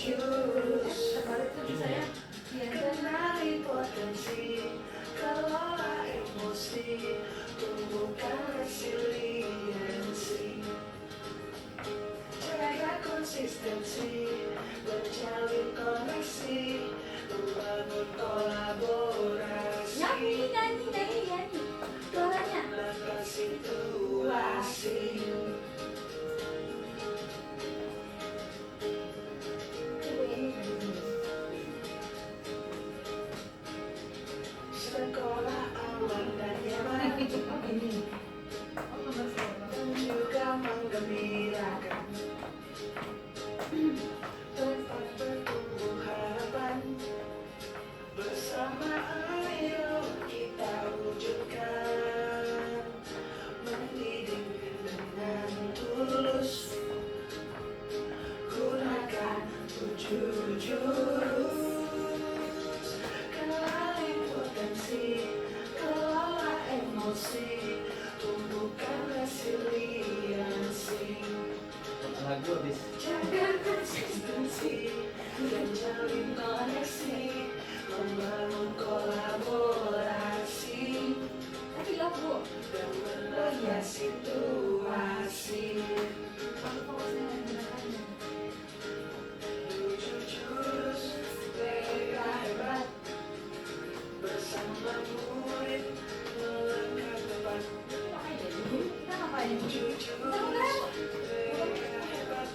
jurus saya kenali potensi, kelola emosi, tumbuhkan resiliensi, jaga konsistensi, menjalin koneksi, membangun kolaborasi. Nyanyi. Suaranya. Menangkan situasi. Sekolah aman dan nyaman, dan juga menggembirakan, tempat bertumbuh harapan. Bersama ayo kita wujudkan, mendidik dengan tulus, gunakan 7 jurus, kenali potensi, kelola emosi, tumbuhkan resiliensi, lagu habis. jaga konsistensi, dan jalin koneksi, membangun kolaborasi, Tapi lagu. dan menangkan situasi. Jurus mereka hebat, bersama murid melangkah tepat. Kita ngapain? Jurus mereka hebat,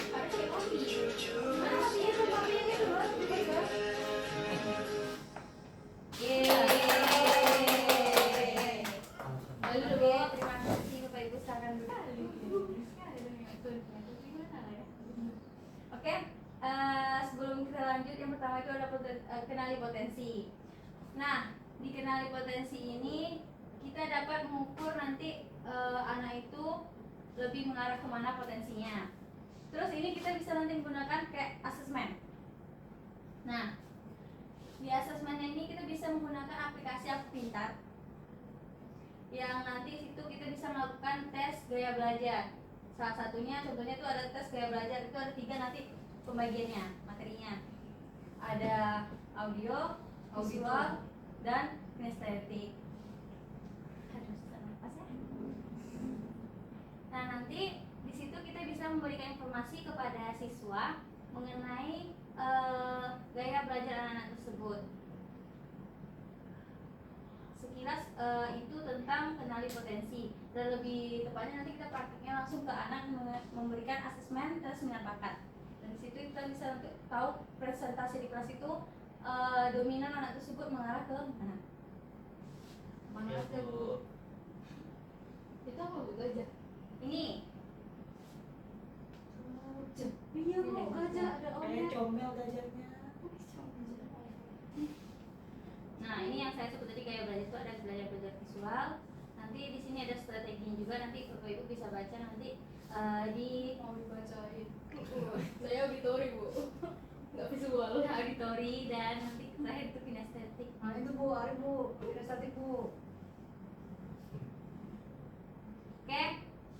Ada kayak kopi. jurus Mana kopinya tuh? Kopinya gitu loh. Yeay. Oke, terima kasih Bapak Ibu saran dulu. Oke, sebelum kita lanjut, yang pertama itu ada kenali potensi. Nah, di kenali potensi ini kita dapat mengukur nanti anak itu lebih mengarah kemana potensinya. Terus ini kita bisa nanti menggunakan kayak asesmen. Nah, di asesmennya ini kita bisa menggunakan aplikasi Aku Pintar, yang nanti situ kita bisa melakukan tes gaya belajar. Salah satunya, contohnya itu ada tes gaya belajar, itu ada 3 nanti pembagiannya, materinya. Ada audio, visual, dan kinestetik. Aduh, susah napas ya. Nah, nanti di situ kita bisa memberikan informasi kepada siswa mengenai gaya belajar anak-anak tersebut. Sekilas itu tentang kenali potensi, dan lebih tepatnya nanti kita praktiknya langsung ke anak, memberikan asesmen tes minat bakat. Dan di situ kita bisa untuk tahu presentasi di kelas itu dominan anak tersebut mengarah ke mana. Mengarah ke Bu. Itu apa Bu gajah? Ini. Iya Bu, gajah ada orangnya. Comel gajahnya. Nah, ini yang saya sebut tadi gaya belajar itu ada belajar visual. Nanti di sini ada strateginya juga, nanti Bapak Ibu bisa baca nanti di Mau dibacain. Saya auditori Bu, nggak visual. auditori, dan nanti terakhir itu kinestetik. Nah itu Bu, hari Bu, kinestetik Bu. Oke.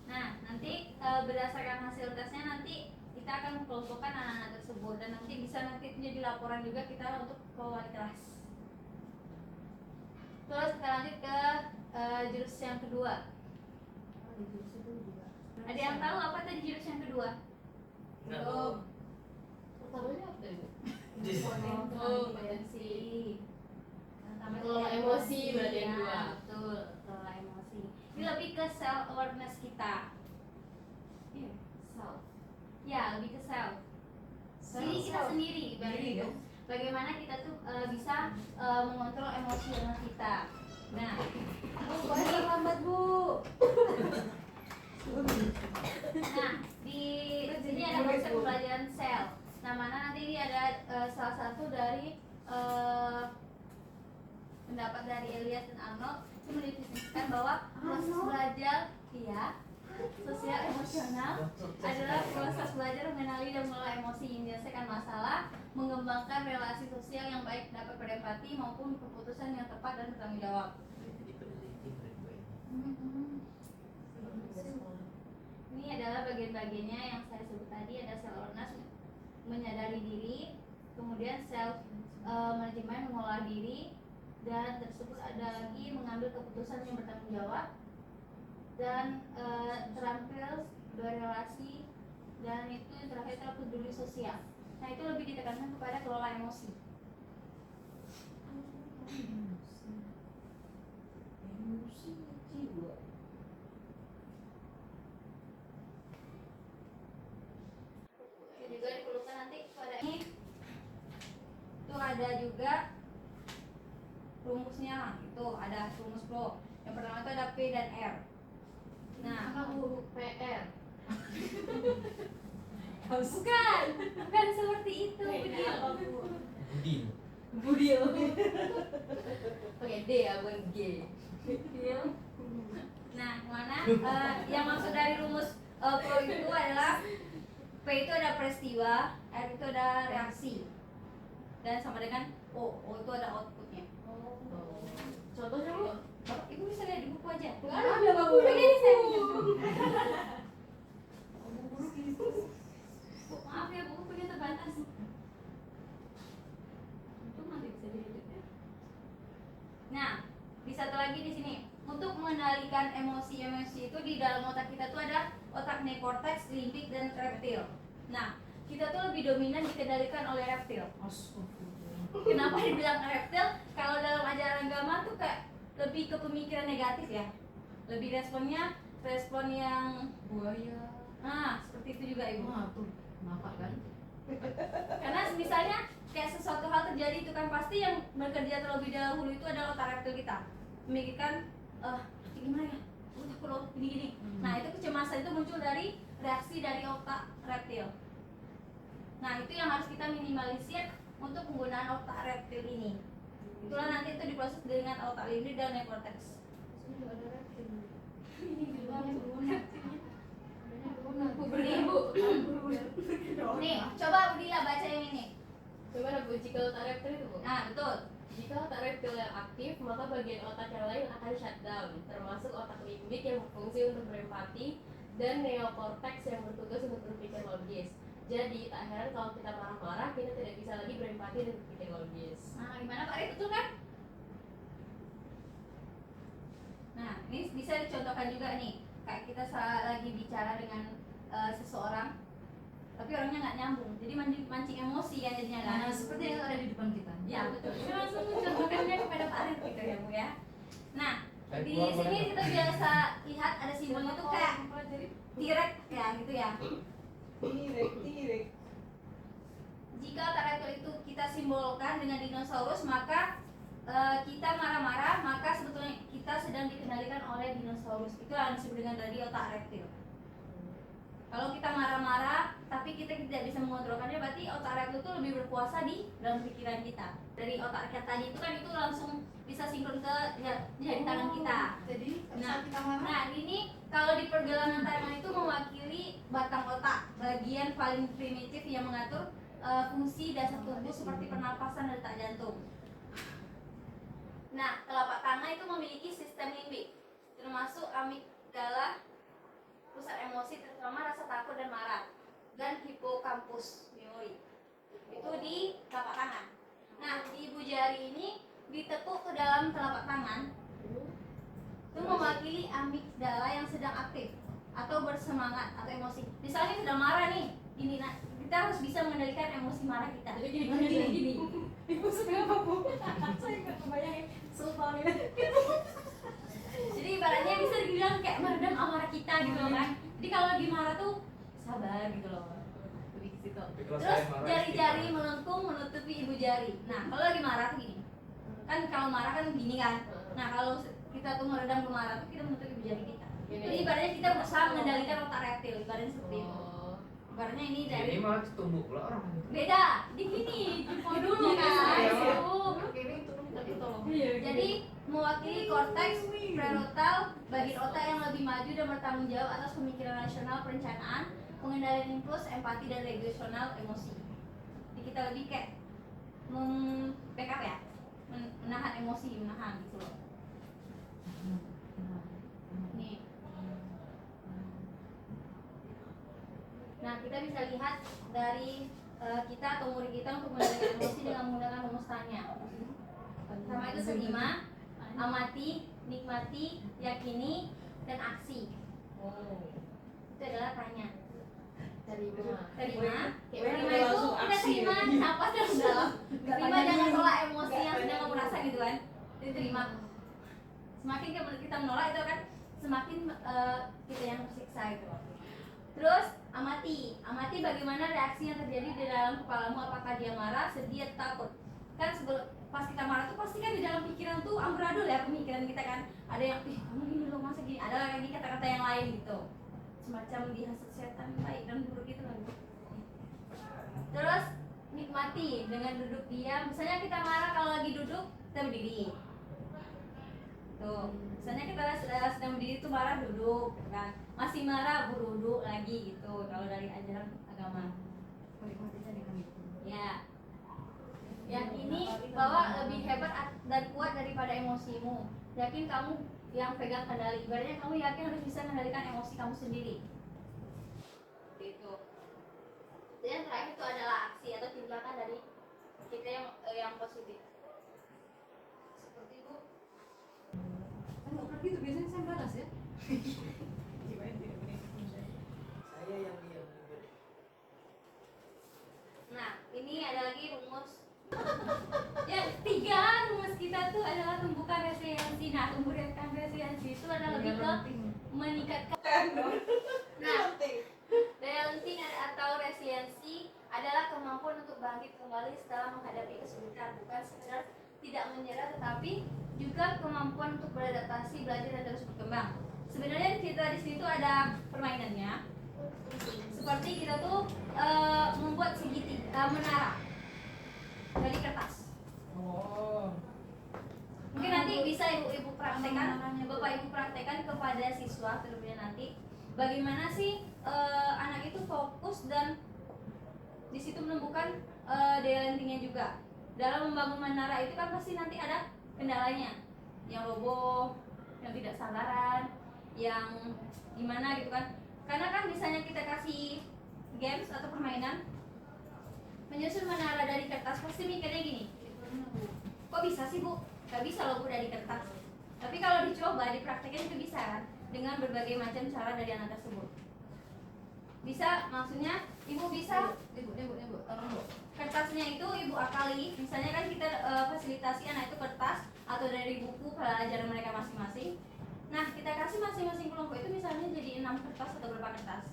Nah, nanti berdasarkan hasil tesnya nanti kita akan mengelompokkan anak-anak tersebut, dan nanti bisa nanti menjadi laporan juga kita untuk ke wali kelas. Terus kita lanjut ke jurus yang kedua. Ada yang tahu apa tadi jurus yang kedua? Pertamanya apa tadi? Potensi. Kelola emosi berarti yang Ya, dua. betul, kelola emosi. Ini lebih ke self awareness kita. Iya, self. Ya, lebih ke self. Jadi kita sendiri, berarti itu. Bagaimana kita tuh bisa mengontrol emosi kita. Nah, Bayar lambat Bu. nah di sini ada konsep pembelajaran self. Nah, mana nanti ini ada salah satu dari pendapat dari Elias dan Arnold itu mendefinisikan bahwa proses belajar sosial emosional adalah proses belajar mengenali dan mengelola emosi, menyelesaikan masalah, mengembangkan relasi sosial yang baik, dapat berempati maupun keputusan yang tepat dan bertanggung jawab. Ini adalah bagian-bagiannya yang saya sebut tadi, ada self awareness, menyadari diri, kemudian self manajemen mengolah diri, dan tersebut ada lagi mengambil keputusan yang bertanggung jawab, dan terampil berrelasi, dan itu yang terakhir adalah peduli sosial. Nah itu lebih ditekankan kepada kelola emosi. Emosi jiwa. Itu juga diperlukan nanti pada ini. Itu ada juga rumusnya, itu ada rumus pro. Yang pertama itu ada P dan R. Nah, Apa Bu? PR. bukan seperti itu. PR apa Bu? Budin. Budil. Oke, D ya, bukan G. Nah, mana yang maksud dari rumus pro itu adalah P itu ada peristiwa, R itu ada reaksi, dan sama dengan O itu ada outputnya. Contohnya Bu? Ibu bisa lihat di buku aja. Ada Bu. Begini saya pinjam. Bu, maaf ya, bukunya terbatas. Itu nanti bisa dilihat ya. Nah, di satu lagi di sini, untuk mengendalikan emosi-emosi itu di dalam otak kita tuh ada otak neokortex, limbik, dan reptil. Nah, kita tuh lebih dominan dikendalikan oleh reptil. Kenapa dibilang reptil? Kalau dalam ajaran agama tuh kayak lebih ke pemikiran negatif ya. Lebih respon yang Buaya. seperti itu juga Ibu. Wah, tuh. Maaf kan? Karena misalnya kayak sesuatu hal terjadi itu kan pasti yang bekerja terlebih dahulu itu adalah otak reptil kita. Memikirkan gimana ya? Aku takut loh gini-gini. Nah, itu kecemasan itu muncul dari reaksi dari otak reptil. Nah, itu yang harus kita minimalisir untuk penggunaan otak reptil ini. Itulah nanti itu diproses dengan otak limbik dan neokortex. Nih, Bu. Nih, coba Budila baca yang ini. Gimana Bu? Jika otak reptil itu Bu? Nah, betul. Jika otak reptil yang aktif, maka bagian otak yang lain akan shutdown, termasuk otak limbik yang berfungsi untuk berempati dan neokortex yang bertugas untuk berpikir logis. Jadi, tak heran kalau kita marah-marah, kita tidak bisa lagi berempati dan berpikir logis. Nah, gimana Pak Ri? Betul kan? Nah, ini bisa dicontohkan juga nih. Kayak kita lagi bicara dengan seseorang, tapi orangnya nggak nyambung, jadi mancing emosi kan jadinya kan? Nah, seperti yang ada di depan kita. Ya betul. Kita langsung mencontohkannya kepada Pak Ri gitu ya Bu ya. Nah, di sini kita biasa lihat ada simbolnya tuh kayak T-Rex ya gitu ya. Tirek. Jika otak reptil itu kita simbolkan dengan dinosaurus, maka kita marah-marah, maka sebetulnya kita sedang dikendalikan oleh dinosaurus. Itu yang disebut dengan tadi otak reptil. Kalau kita marah-marah, tapi kita tidak bisa mengontrolkannya, berarti otak reptil itu lebih berkuasa di dalam pikiran kita. Dari otak kita tadi itu kan itu langsung bisa sinkron ke jari tangan kita. Jadi Nah, saat kita marah, nah ini kalau di pergelangan tangan itu mewakili batang otak, bagian paling primitif yang mengatur fungsi dasar tubuh seperti pernapasan dan detak jantung. Nah, telapak tangan itu memiliki sistem limbik, termasuk amigdala, pusat emosi terutama rasa takut dan marah, dan hipokampus memori. Itu di telapak tangan. Nah, di ibu jari ini ditepuk ke dalam telapak tangan. Itu mewakili amigdala yang sedang aktif atau bersemangat atau emosi. Misalnya sudah marah nih, ini kita harus bisa mengendalikan emosi marah kita. Jadi gini. ibu suka apa Bu? Saya nggak kebayangin sultan ya. Jadi ibaratnya bisa dibilang kayak meredam amarah kita gitu loh kan. Jadi kalau lagi marah tuh sabar gitu loh. Lebih ke situ. Terus jari-jari melengkung menutupi ibu jari. Nah, kalau lagi marah tuh gini. Kan kalau marah kan gini kan. Nah, kalau kita tuh meredam kemarahan tuh kita menutup ibu jari kita. Jadi ibaratnya kita berusaha mengendalikan otak reptil, ibaratnya seperti itu. Ibaratnya ini dari Ini malah tumbuh pula orang. beda di gini jempol dulu kan. Ini turun tapi tolong. Jadi mewakili korteks prefrontal, bagian otak yang lebih maju dan bertanggung jawab atas pemikiran rasional, perencanaan, pengendalian impuls, empati dan regulasional emosi. Jadi kita lebih kayak backup ya, menahan emosi, menahan gitu loh. Nih. Nah, kita bisa lihat dari kita atau murid kita untuk mengendalikan emosi dengan menggunakan rumus tanya. Pertama itu terima, amati, nikmati, yakini, dan aksi. Itu adalah tanya. Terima. Terima itu kita terima apa dalam dalam. Terima jangan tolak emosi yang sedang kamu rasa gitu kan. Jadi terima. Semakin kita menolak itu kan semakin kita yang tersiksa itu. Terus amati bagaimana reaksi yang terjadi di dalam kepalamu, apakah dia marah, sedih, atau takut. Kan sebelum pas kita marah tuh pasti kan di dalam pikiran tuh amburadul ya pemikiran kita kan. Ada yang kamu gini loh masa gini, ada lagi kata-kata yang lain gitu. Semacam dihasut setan baik dan buruk gitu kan. Terus nikmati dengan duduk diam. Misalnya kita marah kalau lagi duduk, kita berdiri. Tuh, misalnya kita sedang berdiri tuh marah duduk, kan? Masih marah berduduk lagi gitu. Kalau dari ajaran agama. Ya. Yakini bahwa lebih hebat dan kuat daripada emosimu. Yakin kamu yang pegang kendali. Ibaratnya kamu yakin harus bisa mengendalikan emosi kamu sendiri. Gitu. Dan yang terakhir itu adalah aksi atau tindakan dari kita yang positif. Seperti itu. Kalau gitu biasanya saya balas ya. Saya yang diam. Nah, ini ada lagi rumus. Yang 3 rumus kita tuh adalah tumbuhkan resiliensi. Nah, tumbuhkan resiliensi itu adalah lebih ke meningkatkan. Nah, daya lenting atau resiliensi adalah kemampuan untuk bangkit kembali setelah menghadapi kesulitan, bukan sekedar tidak menyerah tetapi juga kemampuan untuk beradaptasi, belajar dan terus berkembang. Sebenarnya kita di situ ada permainannya. Seperti kita tuh membuat segitiga menara dari kertas. Mungkin nanti bisa ibu praktekkan, bapak ibu praktekkan kepada siswa terlebih nanti. Bagaimana sih anak itu fokus dan di situ menemukan daya lentingnya juga. Dalam membangun menara itu kan pasti nanti ada kendalanya, yang roboh, yang tidak sabaran, yang gimana gitu kan. Karena kan misalnya kita kasih games atau permainan menyusun menara dari kertas, pasti mikirnya gini, kok bisa sih bu? Gak bisa loh bu dari kertas. Tapi kalau dicoba, dipraktekkan itu bisa kan, dengan berbagai macam cara dari anak tersebut. Bisa, maksudnya ibu bisa, ibu, tolong bu. Kertasnya itu ibu akali, misalnya kan kita fasilitasi anak itu kertas atau dari buku pelajaran mereka masing-masing. Nah, kita kasih masing-masing kelompok itu misalnya jadi 6 kertas atau berapa kertas.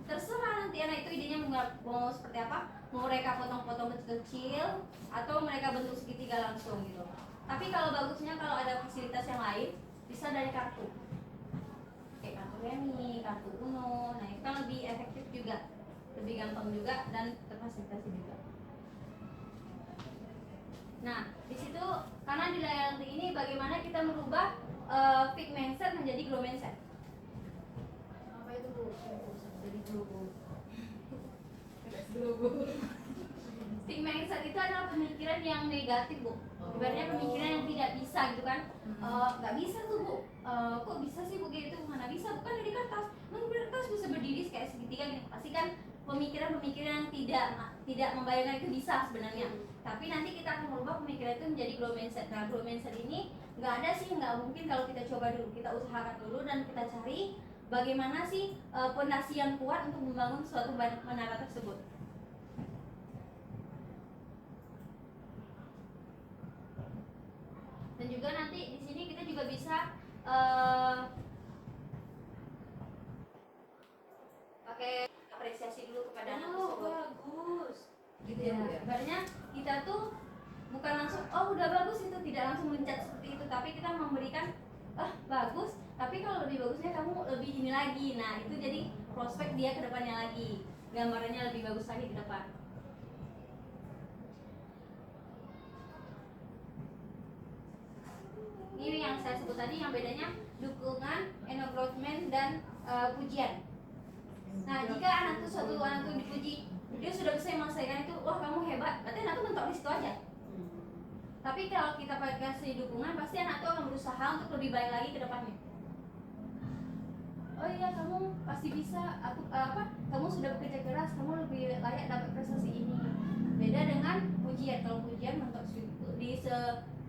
Terserah nanti anak itu idenya mau seperti apa, mau mereka potong-potong kecil-kecil atau mereka bentuk segitiga langsung gitu. Tapi kalau bagusnya kalau ada fasilitas yang lain, bisa dari kartu. Kayak kartu remi, kartu uno, nah itu kan lebih efektif juga, lebih gampang juga dan terfasilitasi juga. Nah, di situ karena di layar lenting ini bagaimana kita merubah fixed mindset menjadi grow mindset. Apa itu bu? Jadi grow. Fixed mindset itu adalah pemikiran yang negatif bu. Ibaratnya pemikiran yang tidak bisa gitu kan. Nggak bisa tuh bu. Kok bisa sih bu gitu? Mana bisa? Bukan dari kertas. Emang kertas bisa berdiri kayak segitiga gitu. Pasti kan pemikiran-pemikiran yang tidak membayangkan itu bisa sebenarnya. Tapi nanti kita akan merubah pemikiran itu menjadi grow mindset. Nah, grow mindset ini nggak ada sih, nggak mungkin kalau kita coba dulu, kita usahakan dulu dan kita cari bagaimana sih pondasi yang kuat untuk membangun suatu menara tersebut. Dan juga nanti di sini kita juga bisa pakai apresiasi dulu kepada anak tersebut. Bagus. Gitu ya. Ibaratnya kita tuh bukan langsung udah bagus itu, tidak langsung mencat seperti itu, tapi kita memberikan bagus, tapi kalau lebih bagusnya kamu lebih ini lagi. Nah, itu jadi prospek dia ke depannya lagi. Gambarannya lebih bagus lagi ke depan. Ini yang saya sebut tadi, yang bedanya dukungan, encouragement dan pujian. Nah, jika suatu anak itu dipuji, dia sudah bisa menyelesaikan itu, wah kamu hebat, berarti anak itu mentok di situ aja. Tapi kalau kita kasih dukungan, pasti anak itu akan berusaha untuk lebih baik lagi ke depannya. Oh iya, kamu pasti bisa, kamu sudah bekerja keras, kamu lebih layak dapat prestasi ini. Beda dengan pujian. Kalau pujian mentok di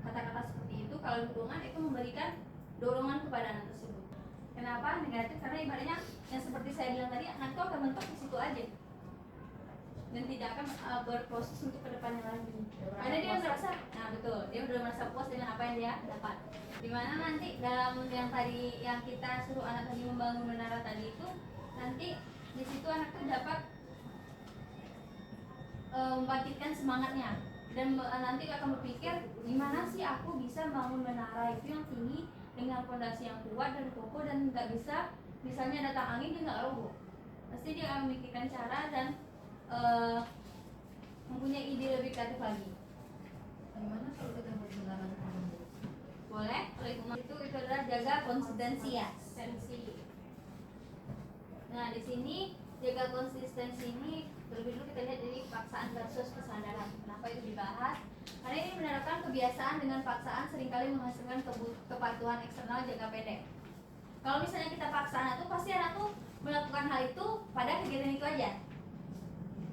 kata-kata seperti itu, kalau dukungan itu memberikan dorongan kepada anak tersebut. Kenapa negatif? Karena ibaratnya yang seperti saya bilang tadi, anak itu akan mentok di situ aja dan tidak akan berproses untuk kedepannya lagi. Karena dia merasa, nah betul, dia udah merasa puas dengan apa yang dia dapat. Dimana nanti dalam yang tadi yang kita suruh anak tadi membangun menara tadi itu, nanti di situ anak tuh dapat membangkitkan semangatnya dan nanti akan berpikir gimana sih aku bisa bangun menara itu yang tinggi dengan fondasi yang kuat dan kokoh dan nggak bisa misalnya datang angin dia nggak roboh. Pasti dia akan memikirkan cara dan mempunyai ide lebih kreatif lagi. Gimana kalau kita buat menara dulu? Boleh? Kalau itu adalah jaga konsistensi ya. Nah di sini jaga konsistensi ini terlebih dulu kita lihat dari paksaan versus kesadaran. Kenapa itu dibahas? Karena ini menerapkan kebiasaan dengan paksaan seringkali menghasilkan kepatuhan eksternal jangka pendek. Kalau misalnya kita paksa anak tuh pasti anak tuh melakukan hal itu pada kegiatan itu aja,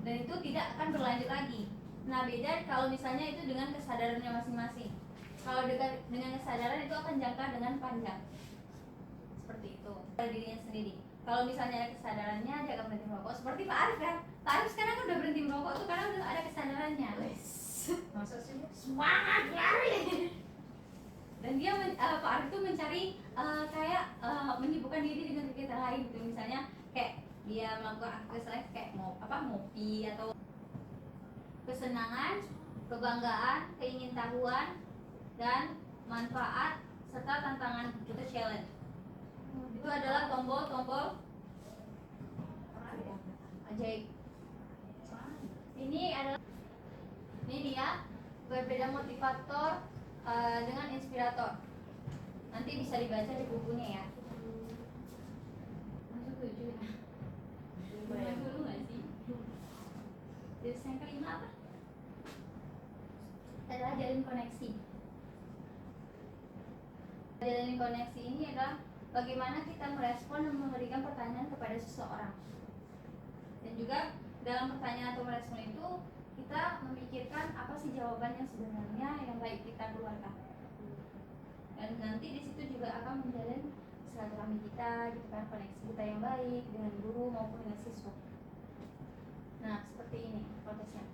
dan itu tidak akan berlanjut lagi. Nah beda kalau misalnya itu dengan kesadarannya masing-masing. Kalau dengan kesadaran itu akan jangka dengan panjang. Seperti itu pada dirinya sendiri. Kalau misalnya ada kesadarannya, dia akan berhenti merokok. Seperti Pak Arif kan, Pak Arif sekarang kan udah berhenti merokok tuh karena udah ada kesadarannya. Masa sih Bu? Semangat lari. Dan dia Pak Arif tuh mencari kayak menyibukkan diri dengan kegiatan lain gitu. Misalnya kayak dia melakukan aktivitas lain kayak ngopi atau kesenangan, kebanggaan, keingintahuan, dan manfaat serta tantangan itu challenge. Itu adalah tombol-tombol ajaib. Ini dia berbeda motivator dengan inspirator. Nanti bisa dibaca di bukunya ya. Masuk 7 ya. Mulai dulu nggak sih? Terus yang kelima apa? Adalah jalin koneksi. Jalin koneksi ini adalah bagaimana kita merespon dan memberikan pertanyaan kepada seseorang. Dan juga dalam pertanyaan atau merespon itu kita memikirkan apa sih jawaban yang sebenarnya yang baik kita keluarkan. Dan nanti di situ juga akan menjalin silaturahmi kita, gitu kan, koneksi kita yang baik dengan guru maupun dengan siswa. Nah, seperti ini prosesnya.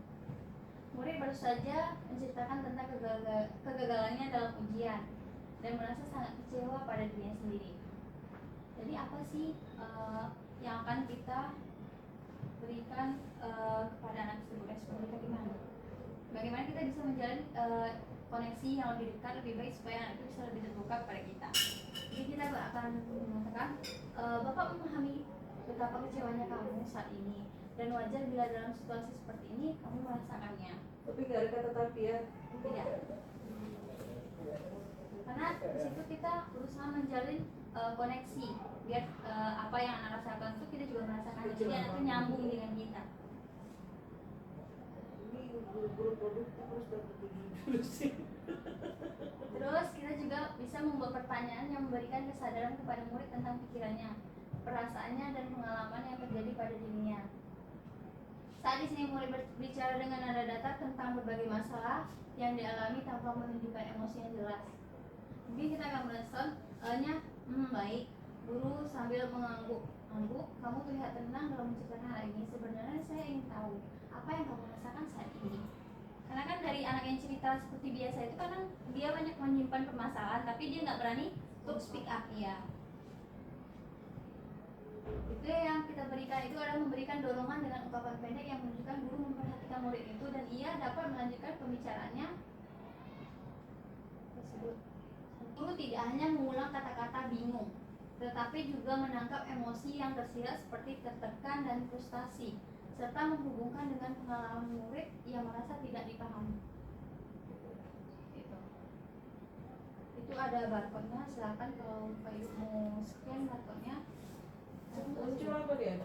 Murid baru saja menceritakan tentang kegagalannya dalam ujian dan merasa sangat kecewa pada dirinya sendiri. Jadi apa sih yang akan kita berikan kepada anak tersebut? Respon kita gimana? Bagaimana kita bisa menjalin koneksi yang lebih dekat, lebih baik supaya anak itu bisa lebih terbuka kepada kita. Jadi kita akan mengatakan, Bapak memahami betapa kecewanya kamu saat ini dan wajar bila dalam situasi seperti ini kamu merasakannya. Tapi nggak ada kata tapi ya. Tidak. Karena di situ kita berusaha menjalin koneksi biar apa yang anak rasakan itu kita juga merasakan. Jadi anak itu nyambung dengan kita. Ini guru produk harus dapat dulu sih. Terus kita juga bisa membuat pertanyaan yang memberikan kesadaran kepada murid tentang pikirannya, perasaannya, dan pengalaman yang terjadi pada dirinya. Saat di sini murid berbicara dengan nada datar tentang berbagai masalah yang dialami tanpa menunjukkan emosi yang jelas. Mungkin kita akan merespon baik. Guru sambil mengangguk. Kamu terlihat tenang dalam menceritakan hal ini. Sebenarnya saya ingin tahu apa yang kamu rasakan saat ini. Karena kan dari anak yang cerita seperti biasa itu kadang dia banyak menyimpan permasalahan, tapi dia nggak berani untuk speak up ya. Itu yang kita berikan itu adalah memberikan dorongan dengan ungkapan pendek yang menunjukkan guru memperhatikan murid itu dan ia dapat melanjutkan pembicaraannya tersebut. Guru tidak hanya mengulang kata-kata bingung, tetapi juga menangkap emosi yang tersirat seperti tertekan dan frustasi, serta menghubungkan dengan pengalaman murid yang merasa tidak dipahami. Itu ada barcode-nya, silakan kalau Pak Ibu mau scan barcode-nya. Muncul apa dia?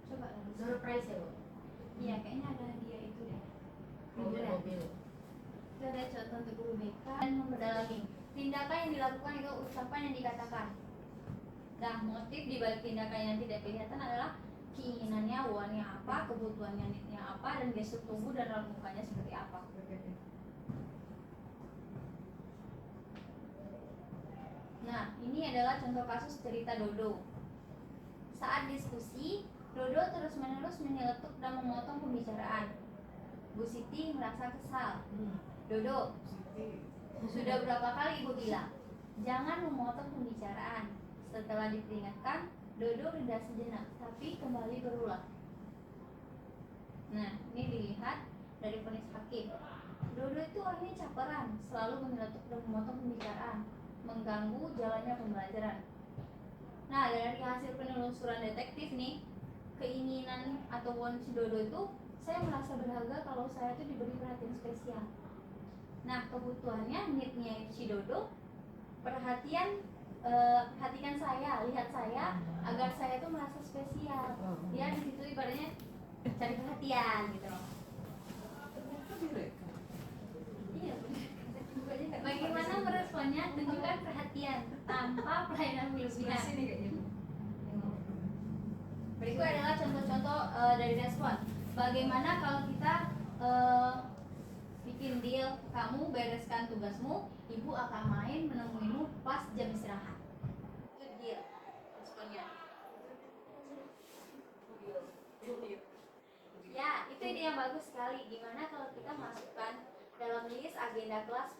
Coba lagi. Surprise ya, Bu? Iya, kayaknya ada dia itu deh. Mobil. Itu ada contoh untuk guru BK dan membedah lagi. Tindakan yang dilakukan itu ucapan yang dikatakan. Nah, motif di balik tindakan yang tidak kelihatan adalah keinginannya keperluannya apa, kebutuhannya neednya apa, dan gestur tubuh dan raut mukanya seperti apa. Nah, ini adalah contoh kasus cerita Dodo. Saat diskusi, Dodo terus-menerus menyeletuk dan memotong pembicaraan. Bu Siti merasa kesal. Dodo, sudah berapa kali Ibu bilang, jangan memotong pembicaraan. Setelah diperingatkan, Dodo reda sejenak, tapi kembali berulang. Nah, ini dilihat dari vonis hakim. Dodo itu orangnya caperan, selalu menyeletuk dan memotong pembicaraan, mengganggu jalannya pembelajaran. Nah, dari hasil penelusuran detektif nih, keinginan atau want si Dodo itu, saya merasa berharga kalau saya itu diberi perhatian spesial. Nah, kebutuhannya, need-nya itu si Dodo, perhatian, perhatikan saya, lihat saya, agar saya itu merasa spesial. Dia di situ ibaratnya cari perhatian gitu. Iya. Bagaimana meresponnya? Tunjukkan perhatian tanpa pelayanan berlebihan. Berikut adalah contoh-contoh dari respon. Bagaimana kalau kita bikin deal, kamu bereskan tugasmu, ibu akan main menemuimu pas jam istirahat. Itu deal responnya. Ya, itu ide yang bagus sekali. Gimana kalau kita masukkan dalam list agenda kelas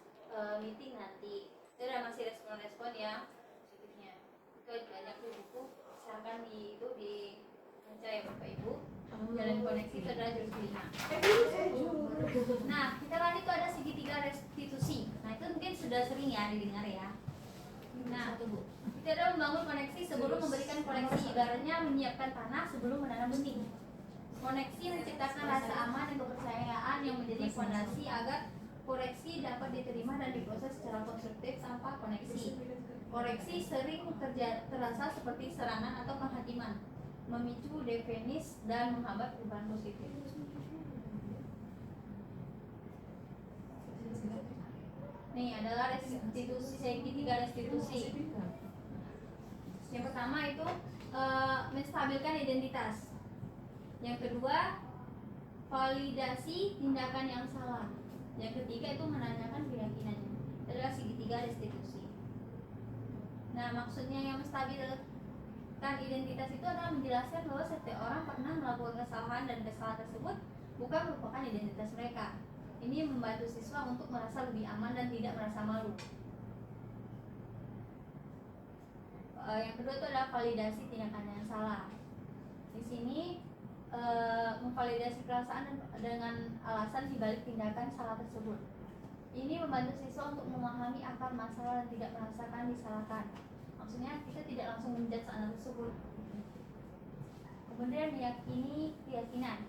meeting nanti. Itu udah masih respon-respon yang positifnya. Itu banyak di buku. Silakan di baca ya Bapak Ibu. Jalan koneksi itu adalah jurus 5. Nah, kita kan itu ada segitiga restitusi. Nah, itu mungkin sudah sering ya didengar ya. Nah, tunggu. Kita adalah membangun koneksi sebelum memberikan koneksi. Ibaratnya menyiapkan tanah sebelum menanam benih. Koneksi menciptakan rasa aman dan kepercayaan yang menjadi fondasi agar koreksi dapat diterima dan diproses secara konstruktif tanpa koneksi. Koreksi sering terasa seperti serangan atau penghakiman, memicu defenis dan menghambat perubahan positif. Nih adalah restitusi, segitiga restitusi. Yang pertama itu menstabilkan identitas. Yang kedua, validasi tindakan yang salah. Yang ketiga itu menanyakan keyakinannya. Itu adalah segitiga restitusi. Nah, maksudnya yang menstabilkan identitas itu adalah menjelaskan bahwa setiap orang pernah melakukan kesalahan dan kesalahan tersebut bukan merupakan identitas mereka. Ini membantu siswa untuk merasa lebih aman dan tidak merasa malu. Yang kedua itu adalah validasi tindakan yang salah. Di sini memvalidasi perasaan dengan alasan dibalik tindakan salah tersebut. Ini membantu siswa untuk memahami akar masalah dan tidak merasakan disalahkan. Maksudnya kita tidak langsung menjudge anak tersebut. Kemudian meyakini keyakinan.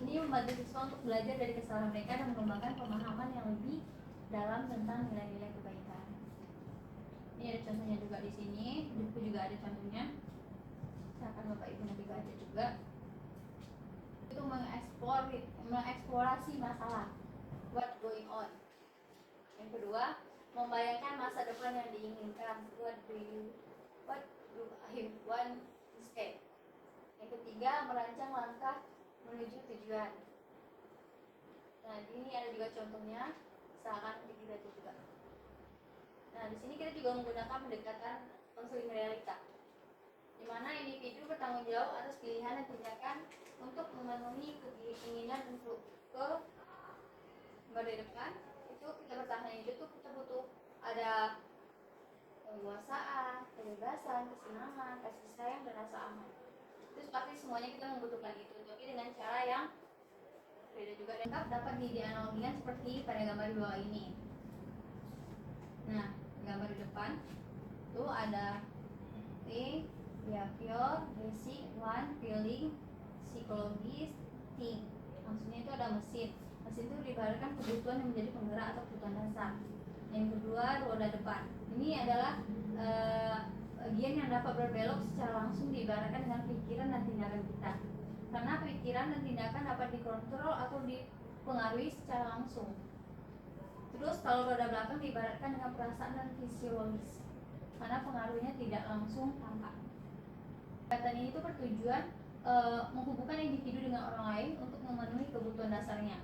Ini membantu siswa untuk belajar dari kesalahan mereka dan mengembangkan pemahaman yang lebih dalam tentang nilai-nilai kebaikan. Ini ada contohnya juga di sini, di buku juga ada contohnya. Silakan Bapak Ibu nanti baca juga. Itu mengeksplorasi masalah, what going on. Yang kedua, membayangkan masa depan yang diinginkan, what do I want instead. Yang ketiga, merancang langkah menuju tujuan. Nah, ini ada juga contohnya, misalkan kita juga. Nah, di sini kita juga menggunakan pendekatan konseling realita, di mana individu bertanggung jawab atas pilihan dan tindakan untuk memenuhi keinginan untuk ke depan. Itu kita bertahan hidup tuh kita butuh ada kekuasaan, kebebasan, kesenangan, kasih sayang, dan rasa aman. Terus pasti semuanya kita membutuhkan itu, tapi dengan cara yang beda juga. Lengkap dapat dianalogikan seperti pada gambar di bawah ini. Nah, gambar di depan tuh ada behavior, basic, one, feeling, psikologis, think. Maksudnya itu ada mesin. Mesin itu diibaratkan kebutuhan yang menjadi penggerak atau kebutuhan dasar. Yang kedua, roda depan. Ini adalah bagian yang dapat berbelok secara langsung diibaratkan dengan pikiran dan tindakan kita. Karena pikiran dan tindakan dapat dikontrol atau dipengaruhi secara langsung. Terus kalau roda belakang diibaratkan dengan perasaan dan fisiologis, karena pengaruhnya tidak langsung tampak. Kegiatan ini tuh bertujuan menghubungkan individu dengan orang lain untuk memenuhi kebutuhan dasarnya,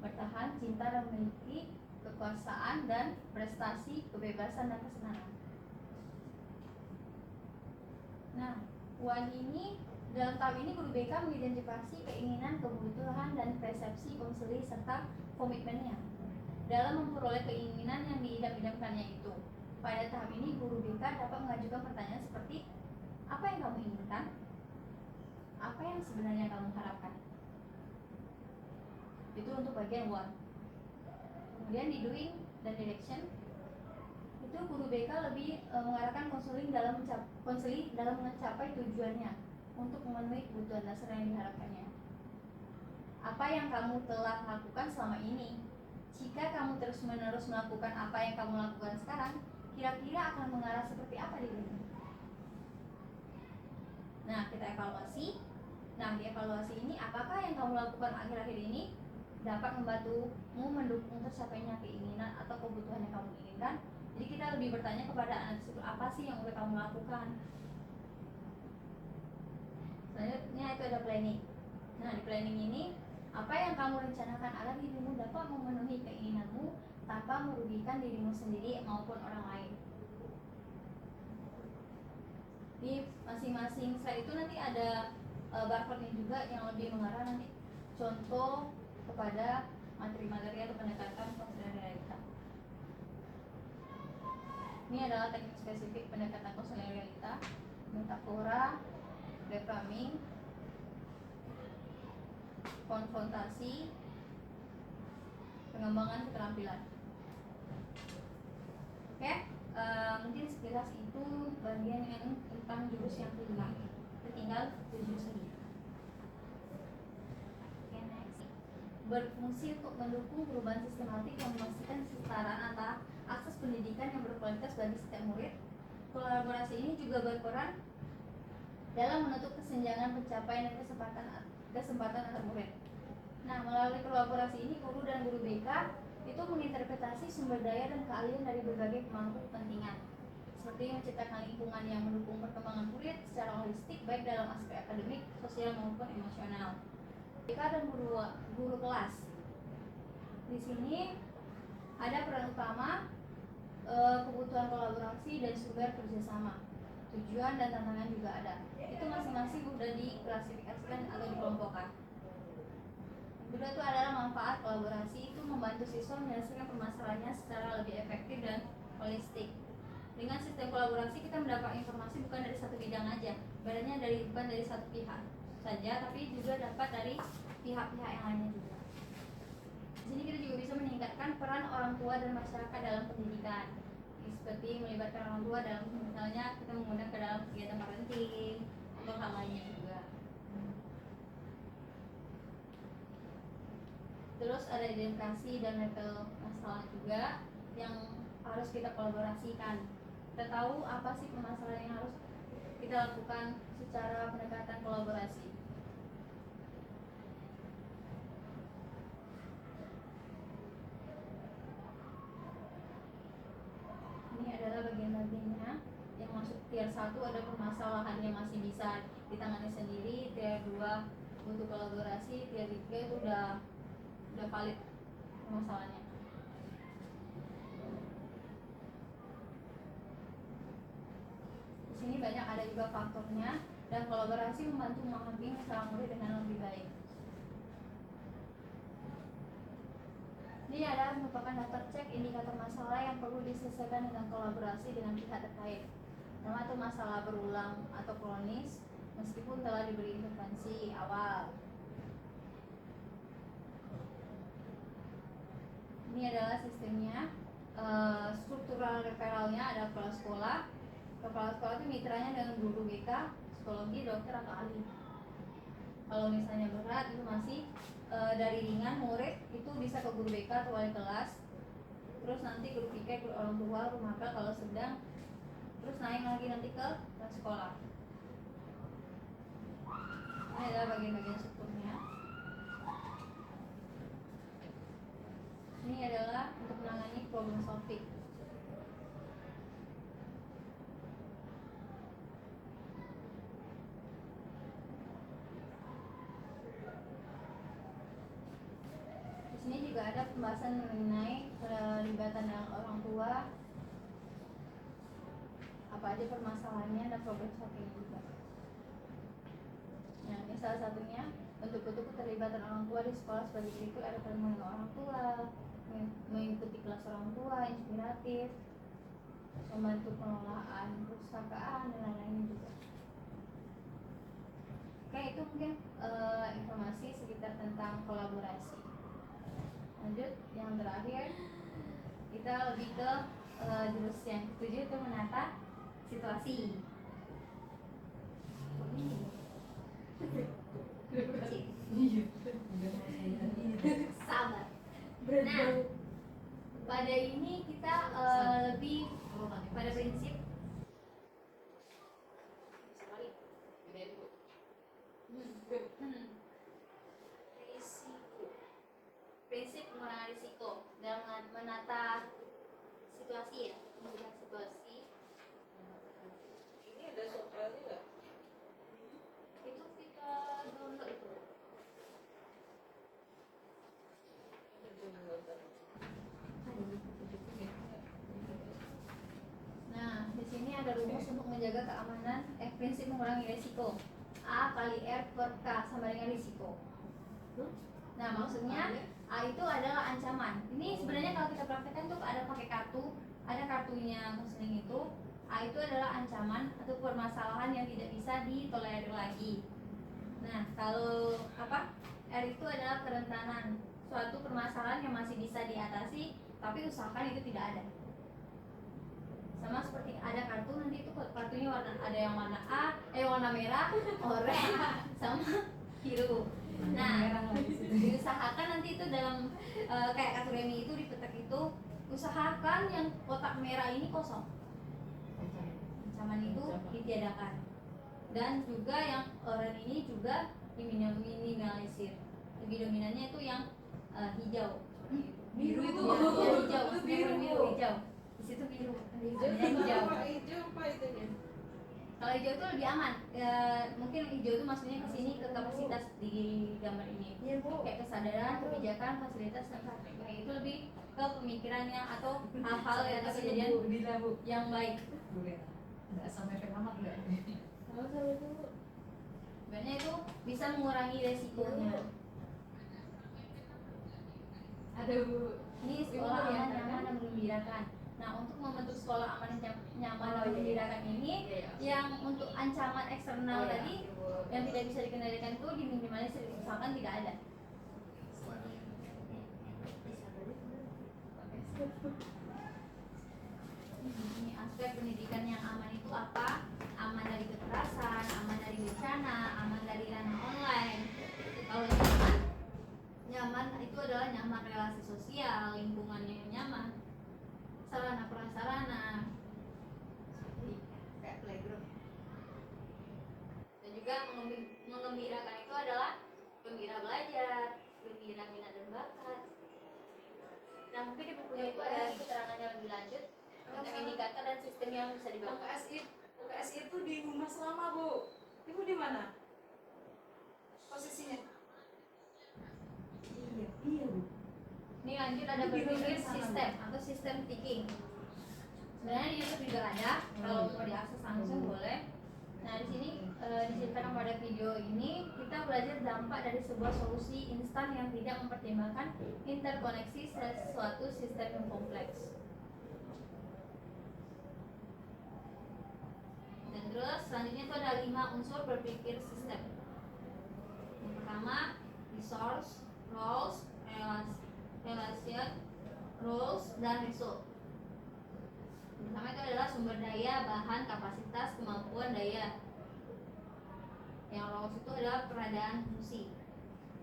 bertahan, cinta, dan memiliki kekuasaan dan prestasi, kebebasan dan kesenangan. Nah, UAN ini dalam tahap ini guru BK mengidentifikasi keinginan, kebutuhan, dan persepsi konseli serta komitmennya dalam memperoleh keinginan yang diidam-idamkannya itu. Pada tahap ini guru BK dapat mengajukan pertanyaan seperti apa yang kamu inginkan? Apa yang sebenarnya kamu harapkan? Itu untuk bagian one. Kemudian di doing dan direction itu guru BK lebih mengarahkan konseling dalam mencapai tujuannya untuk memenuhi kebutuhan dasar yang diharapkannya. Apa yang kamu telah lakukan selama ini? Jika kamu terus-menerus melakukan apa yang kamu lakukan sekarang, kira-kira akan mengarah seperti apa dirimu? Nah, kita evaluasi. Nah, di evaluasi ini, apakah yang kamu lakukan akhir-akhir ini dapat membantumu mendukung tercapainya keinginan atau kebutuhan yang kamu inginkan? Jadi kita lebih bertanya kepada anak tersebut, apa sih yang udah kamu lakukan? Selanjutnya itu ada planning. Nah, di planning ini, apa yang kamu rencanakan agar dirimu dapat memenuhi keinginanmu tanpa merugikan dirimu sendiri maupun orang lain? Di masing-masing slide itu nanti ada barcode-nya juga yang lebih mengarah nanti contoh kepada materi-materi atau pendekatan konseling realita. Ini adalah teknik spesifik pendekatan konseling realita, metafora, reframing, konfrontasi, pengembangan keterampilan. Oke, mungkin sekilas itu bagian yang tentang jurus yang kelima. Tinggal 7 lagi. Oke, next. Berfungsi untuk mendukung perubahan sistematik yang memastikan kesetaraan antara akses pendidikan yang berkualitas bagi setiap murid. Kolaborasi ini juga berperan dalam menutup kesenjangan pencapaian dan kesempatan antar murid. Nah, melalui kolaborasi ini guru dan guru BK itu menginterpretasi sumber daya dan keahlian dari berbagai pemangku kepentingan, seperti menciptakan lingkungan yang mendukung perkembangan murid secara holistik baik dalam aspek akademik, sosial maupun emosional. BK dan guru kelas. Di sini ada peran utama, kebutuhan kolaborasi dan sumber kerjasama. Tujuan dan tantangan juga ada. Itu masing-masing sudah diklasifikasikan atau dikelompokkan. Kedua itu adalah manfaat kolaborasi, itu membantu siswa menyelesaikan permasalahannya secara lebih efektif dan holistik. Dengan sistem kolaborasi kita mendapat informasi bukan dari satu bidang aja, badannya bukan dari satu pihak saja, tapi juga dapat dari pihak-pihak yang lainnya juga. Di sini kita juga bisa meningkatkan peran orang tua dan masyarakat dalam pendidikan, seperti melibatkan orang tua dalam misalnya kita mengundang ke dalam kegiatan parenting atau hal lainnya juga. Terus ada identifikasi dan label masalah juga yang harus kita kolaborasikan. Kita tahu apa sih permasalahan yang harus kita lakukan secara pendekatan kolaborasi. Ini adalah bagian-bagiannya. Yang masuk tier 1 ada permasalahan yang masih bisa ditangani sendiri, tier 2 butuh kolaborasi, tier 3 itu udah valid masalahnya. Di sini banyak ada juga faktornya, dan kolaborasi membantu memahami masalah murid dengan lebih baik. Ini adalah merupakan daftar cek indikator masalah yang perlu diselesaikan dengan kolaborasi dengan pihak terkait. Pertama itu masalah berulang atau kronis meskipun telah diberi intervensi awal. Ini adalah sistemnya, struktural referralnya ada kepala sekolah. Kepala sekolah itu mitranya dengan guru BK, psikologi, dokter atau ahli. Kalau misalnya berat itu masih dari ringan murid itu bisa ke guru BK atau wali kelas. Terus nanti guru PK, guru orang tua, guru mapel kalau sedang. Terus naik lagi nanti ke sekolah. Ini adalah bagian-bagian strukturnya. Ini adalah untuk menangani problem solving. ada pembahasan mengenai pelibatan dengan orang tua, apa aja permasalahannya dan problem solving juga. Nah, ini salah satunya bentuk-bentuk keterlibatan orang tua di sekolah sebagai berikut: ada pertemuan dengan orang tua, mengikuti kelas orang tua, inspiratif, membantu pengelolaan perpustakaan dan lain-lain juga. Oke, itu mungkin informasi sekitar tentang kolaborasi. Lanjut, yang terakhir kita lebih ke jurus yang ketujuh, itu menata situasi. Sabar. Nah, pada ini kita lebih pada prinsip prinsip mengurangi risiko dalam menata situasi ya, melihat situasi. Ini ada soalnya nggak? Itu kita download itu. Nah, di sini ada rumus untuk menjaga keamanan, prinsip mengurangi risiko. A kali R per K sama dengan risiko. Nah, maksudnya A itu adalah ancaman. Ini sebenarnya kalau kita praktekkan tuh ada pakai kartu, ada kartunya konseling itu. A itu adalah ancaman atau permasalahan yang tidak bisa ditolerir lagi. Nah, kalau apa? R itu adalah kerentanan, suatu permasalahan yang masih bisa diatasi, tapi usahakan itu tidak ada. Sama seperti ada kartu, nanti itu kartunya ada yang warna A, warna merah, oranye, sama biru. Nah, diusahakan nanti itu dalam kayak kartu remi itu dipetak itu, usahakan yang kotak merah ini kosong. Ancaman itu ditiadakan. Dan juga yang oranye ini juga diminimalisir. Lebih dominannya itu yang hijau. Biru itu ya, hijau, biru hijau. Di situ biru. Hijau apa itunya? Kalau hijau itu lebih aman. Mungkin hijau itu maksudnya ke sini ke kapasitas di gambar ini. Iya, Bu. Kayak kesadaran, kebijakan, fasilitas dan praktek. Itu lebih ke pemikirannya atau hal-hal yang kejadian yang baik. Nggak sampai amat nggak? Sebenarnya itu bisa mengurangi resikonya. Ada Bu. Ini sekolah aman, nyaman, dan menggembirakan. Nah, untuk membentuk sekolah aman, nyaman, dan menggembirakan ini, yang untuk ancaman eksternal tadi yang tidak bisa dikendalikan itu diminimalisir, misalkan tidak ada. Ini aspek pendidikan yang aman itu apa? Aman dari kekerasan, aman dari bencana, aman dari ranah online. Kalau nyaman itu adalah nyaman relasi sosial, lingkungannya yang nyaman, sarana prasarana seperti kayak playground. Dan juga mengembirakan itu adalah gembira belajar, gembira minat dan bakat. Nah, mungkin di bukunya itu ada keterangannya lebih lanjut tentang indikator dan sistem yang bisa dibangun. UKS itu di Humas Lama, Bu. Ibu di mana? Posisinya? Iya, Bu. Ini lanjut ada berpikir sistem atau sistem thinking. Sebenarnya di YouTube juga ada, kalau mau diakses langsung boleh. Nah, di sini diceritakan pada video ini kita belajar dampak dari sebuah solusi instan yang tidak mempertimbangkan interkoneksi sesuatu sistem yang kompleks. Dan terus selanjutnya itu ada 5 unsur berpikir sistem. Yang pertama, resource, roles, relation, rules, dan result. Pertama itu adalah sumber daya, bahan, kapasitas, kemampuan daya. Yang roles itu adalah peradaan fungsi.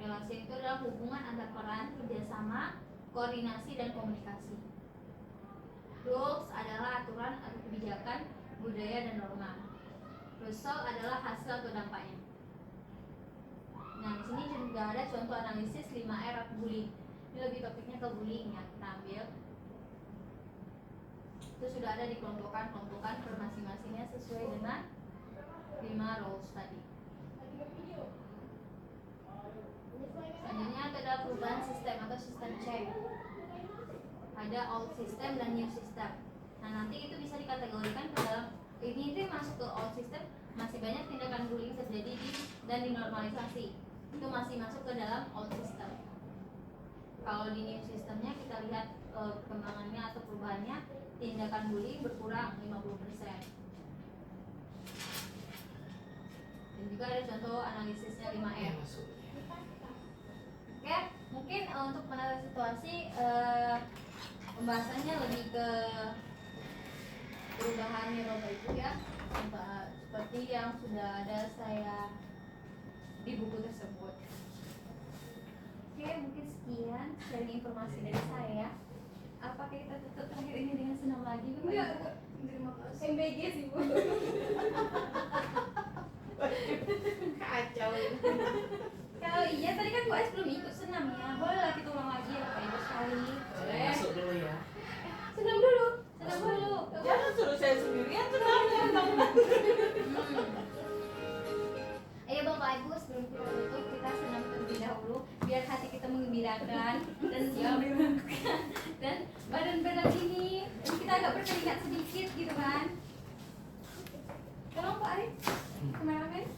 Relasi itu adalah hubungan antar peran, kerjasama, koordinasi, dan komunikasi. Rules adalah aturan atau kebijakan, budaya, dan norma. Result adalah hasil atau dampaknya. Nah, di sini juga ada contoh analisis 5R atau bullying. Ini lebih topiknya ke bullying ya, kita ambil. Itu sudah ada dikelompokkan per masing-masingnya sesuai dengan 5 roles tadi. Selanjutnya itu adalah perubahan sistem atau sistem check. ada old system dan new system. Nah nanti itu bisa dikategorikan ke dalam ini tuh masuk ke old system, masih banyak tindakan bullying terjadi dan dinormalisasi, itu masih masuk ke dalam old system. Kalau di new systemnya kita lihat perkembangannya atau perubahannya, tindakan bullying berkurang 50%. Dan juga ada contoh analisisnya 5M. Oke, mungkin untuk menata situasi pembahasannya lebih ke perubahannya Bapak Ibu ya, seperti yang sudah ada saya di buku tersebut. Oke, mungkin sekian sharing informasi dari saya. Apakah kita tutup terakhir ini dengan senam lagi Bapak Ibu? Terima kasih. MBG sih Bu. Kacau ini. Kalau iya tadi kan Bu Ais belum ikut senam ya, boleh lah kita ulang lagi ya Bapak Ibu sekali. Saya masuk dulu ya. Senam dulu, senam dulu. Jangan suruh saya sendirian senamnya, teman. Ayo Bapak Ibu, sebelum kita tutup kita senam terlebih dahulu biar hati kita menggembirakan dan badan ini kita agak berkeringat sedikit gitu kan. Tolong Pak Arif, kameramen.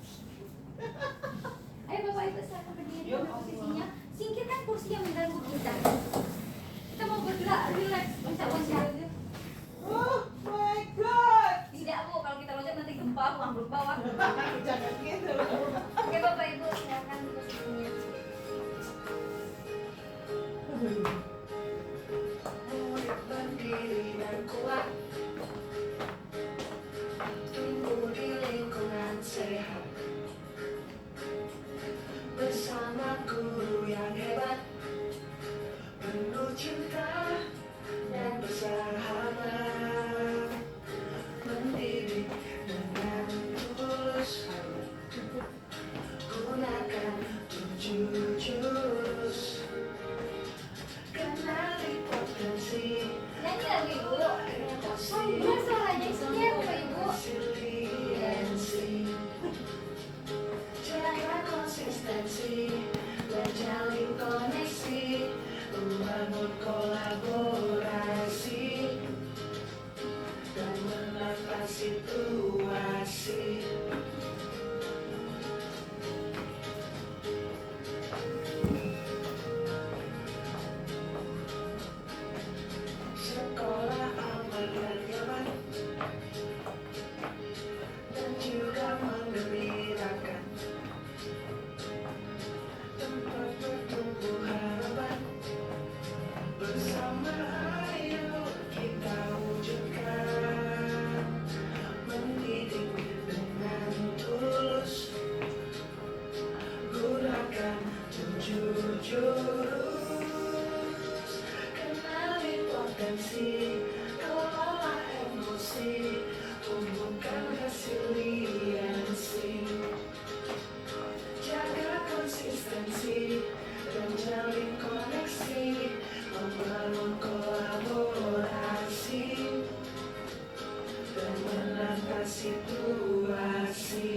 Ayo Bapak Ibu silakan berdiri Ya pada posisinya. Singkirkan kursi yang mengganggu kita. Kita mau bergerak, relax, loncat-loncat. Oh my god. Tidak Bu, kalau kita loncat nanti gempa, ambruk bawah. Jangan gitu. Oke Bapak Ibu, silakan di posisinya. Murid berdiri dan kuat, tumbuh di lingkungan sehat, bersama guru yang hebat, penuh cinta dan bersahabat, mendidik dengan tulus, gunakan 7 jurus, kenali potensi, Nyanyi lagi Bu. Oh, benar suaranya isinya Bapak Ibu. resiliensi, jaga konsistensi, menjalin koneksi, membangun kolaborasi, dan menata situasi. Sekolah aman dan nyaman, dan juga menggembirakan, tempat bertumbuh harapan, bersama ayo kita wujudkan, mendidik dengan tulus, gunakan 7 jurus, kenali potensi, kelola emosi, tumbuhkan resiliensi, jaga konsistensi, dan jalin koneksi, membangun kolaborasi, dan menata situasi.